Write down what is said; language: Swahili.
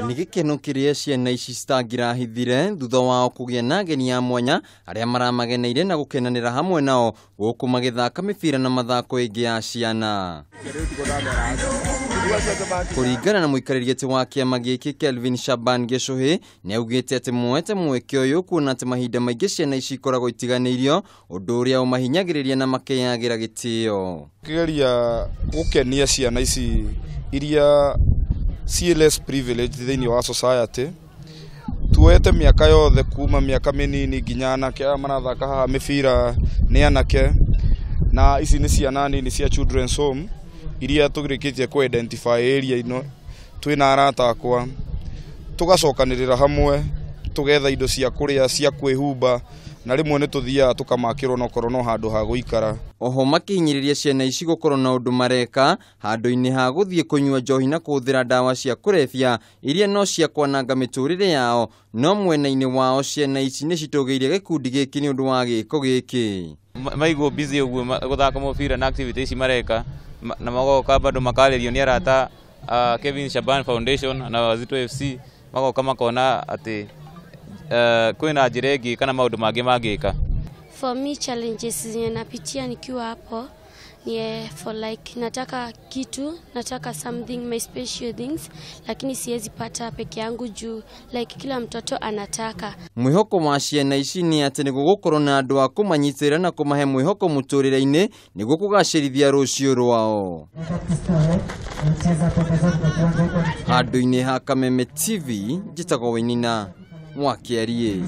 Nĩ gĩkeno kĩrĩa ciana ici citangĩrahithire thutha wao kũgĩa na ageni a mwanya arĩa maramageneire na gũkenanĩra hamwe nao gũkũ magĩthaka mĩbira na mathako ĩngĩ ya ciana. Kũringana na mũikarĩri gĩtĩ wa kĩama gĩkĩ Kelvin Shaban Geshuhi nĩ augĩte atĩ muoete mweke ũyũ kuona atĩ mahinda maingĩ ciana ici ikoragwo itiganĩirio ũndũ ũrĩa ũmahinyagĩrĩria na makeyagĩra gĩtĩo. Kĩgeria gũkenia ciana ici iria less privileged thĩinĩ wa society. Tuoete mĩaka yothe kuma mĩaka mĩnini nginya anake marathaka haha mĩbira nĩ anake, na ici nĩ ciana nini cia children's home iria tũgirĩkĩtie ku identify area ino. Twĩna arata akwa tugacokanĩrĩra hamwe tugetha indo cia kũrĩa cia kwĩhumba na rĩmwe nĩ tũthiaga tukamakĩrwo no korwo no handũ ha gũikara. Oho makihinyĩrĩria ciana ici gũkorwo na ũndũ mareka handũ-inĩ ha gũthiĩ kũnyua njohi na kũhũthĩra ndawa cia kũrebia iria no cia kwananga mĩtũrĩre yao, no mwena-inĩ wao ciana ici nĩ citũgĩirie gĩkundi gĩkĩ nĩ ũndũ wa gĩko gĩkĩ. Maigwo busy ũguo gũthaka mũbira na activities ici mareka na magoka bado makarĩrio nĩ arata Kevin Shaban Foundation na Wazito FC, magoka makona atĩ kwĩna njĩra ĩngĩ kana maũndũ mangĩ mangĩka. For me challenges zenye napitia nikiwa hapo ni for like nataka something my special things, lakini siwezi pata peke yangu juu like kila mtoto anataka. Mwĩhoko wa ciana ici nĩ atĩ nĩgũgũkorwo na andũ a kũmanyitĩrĩra na kũmahe mwĩhoko mũtũrĩre-inĩ nĩguo kũgacĩrithia rũciũ rwao. Handũ-inĩ ha Kameme TV njĩtagwo Wainina Mwakiarie.